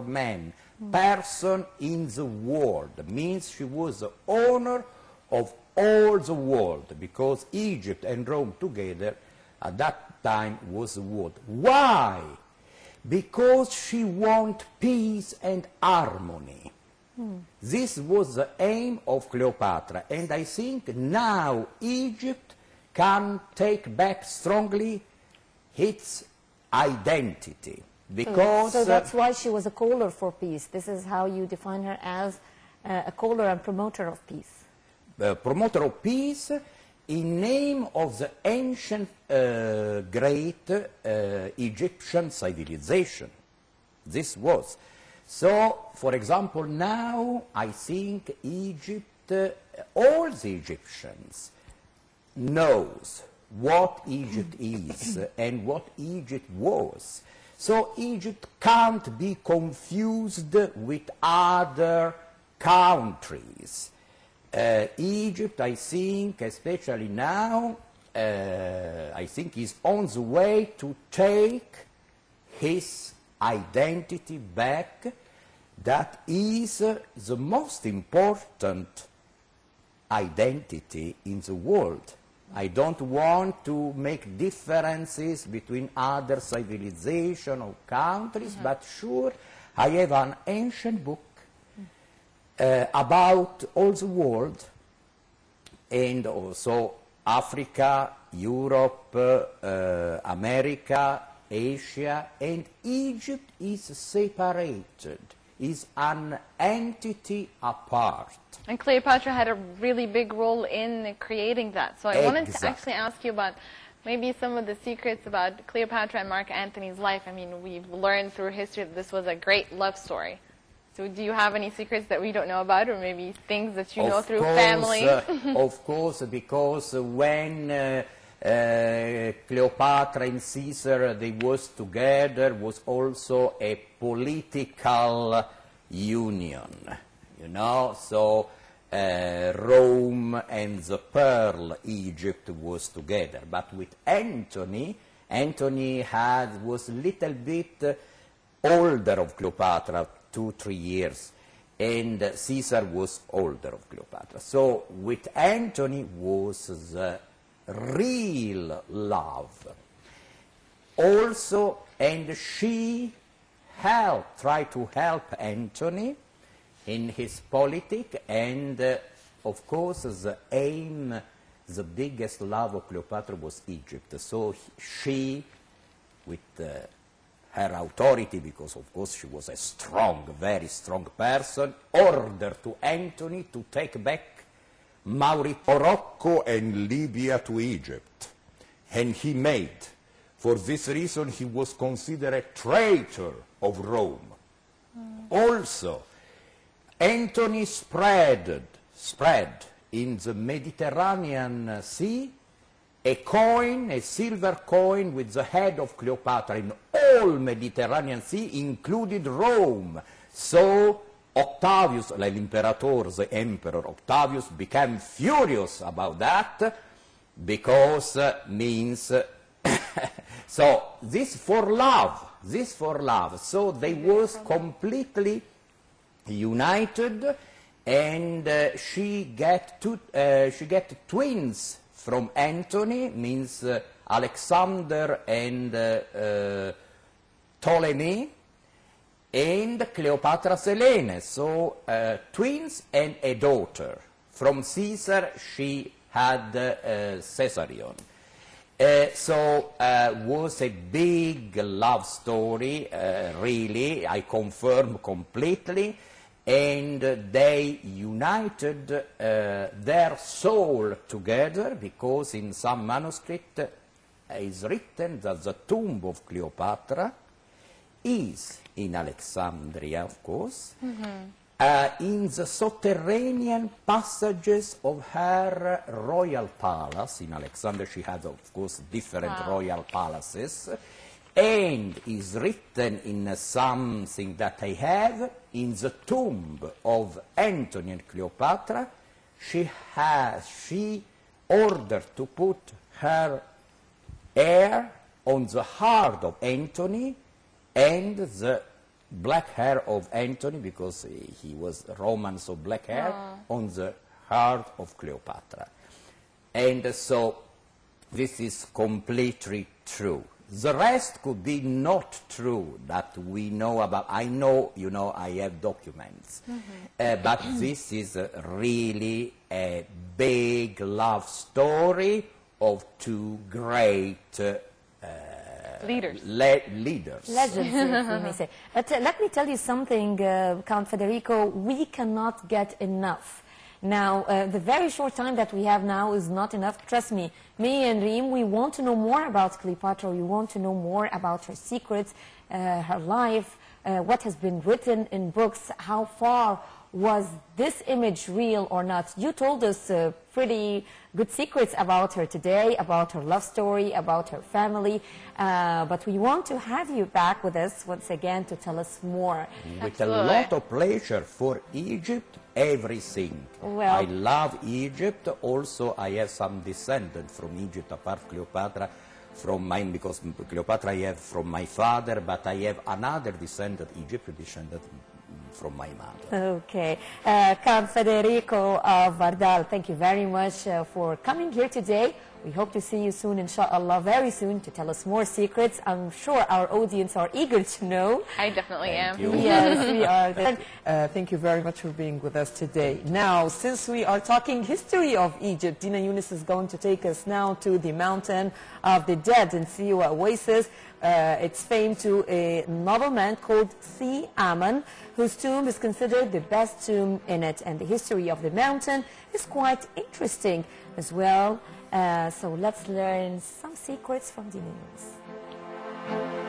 man, person in the world. Means she was the owner of all the world, because Egypt and Rome together at that time was the world. Why? Because she wanted peace and harmony. This was the aim of Cleopatra, and I think now Egypt can take back strongly its identity. Because so that's why she was a caller for peace. This is how you define her, as a caller and promoter of peace. Promoter of peace in name of the ancient great Egyptian civilization. This was. So, for example, now I think Egypt, all the Egyptians knows what Egypt is and what Egypt was. So Egypt can't be confused with other countries. Egypt, I think, especially now, I think is on the way to take his identity back. That is the most important identity in the world. I don't want to make differences between other civilizations or countries, but sure, I have an ancient book about all the world, and also Africa, Europe, America, Asia, and Egypt is separated, is an entity apart. And Cleopatra had a really big role in creating that. So I wanted to actually ask you about maybe some of the secrets about Cleopatra and Mark Antony's life. I mean, we've learned through history that this was a great love story. So do you have any secrets that we don't know about, or maybe things that you know through family? Of course, because when Cleopatra and Caesar, they was together, was also a political union, you know, so Rome and the Pearl, Egypt, was together. But with Antony, was a little bit older of Cleopatra, 2-3 years, and Caesar was older of Cleopatra. So with Antony was the real love. Also, and she tried to help Antony in his politics, and of course the aim, the biggest love of Cleopatra was Egypt. So she, with her authority, because of course she was a strong, very strong person, ordered to Antony to take back Morocco and Libya to Egypt. And he made. For this reason, he was considered a traitor of Rome. Also, Antony spread in the Mediterranean Sea a coin, a silver coin with the head of Cleopatra in all Mediterranean Sea, included Rome. So Octavius, the emperor Octavius, became furious about that, because means so this for love. So they was completely united, and she get twins from Antony, means Alexander and Ptolemy, and Cleopatra Selene, so twins and a daughter. From Caesar she had Caesarion. So was a big love story, really, I confirm completely, and they united their soul together, because in some manuscript is written that the tomb of Cleopatra is in Alexandria, of course, in the subterranean passages of her royal palace. In Alexandria she had, of course, different royal palaces, and is written in something that I have, in the tomb of Antony and Cleopatra, she ordered to put her hair on the heart of Antony and the black hair of Antony, because he was Roman, so black hair, on the heart of Cleopatra. And so this is completely true. The rest could be not true that we know about. I know, you know, I have documents. But this is really a big love story of two great leaders. Legends, if we may say. But let me tell you something, Count Federico, we cannot get enough. Now, the very short time that we have now is not enough. Trust me, me and Reem, we want to know more about Cleopatra. We want to know more about her secrets, her life, what has been written in books, how far was this image real or not. You told us pretty good secrets about her today, about her love story, about her family, but we want to have you back with us once again to tell us more. With a lot of pleasure for Egypt, everything. Well, I love Egypt. Also, I have some descendants from Egypt, apart from Cleopatra, from mine, because Cleopatra I have from my father, but I have another descendant, Egyptian descendant, from my mother. Okay. Count Federico Wardal, thank you very much for coming here today. We hope to see you soon, inshallah, very soon, to tell us more secrets. I'm sure our audience are eager to know. I definitely am. Thank you. Yes, we are. Thank you very much for being with us today. Now, since we are talking history of Egypt, Dina Yunus is going to take us now to the Mountain of the Dead in Siwa Oasis. It's famed to a nobleman called Si Aman, whose tomb is considered the best tomb in it. And the history of the mountain is quite interesting as well. So let's learn some secrets from Dina Yunus.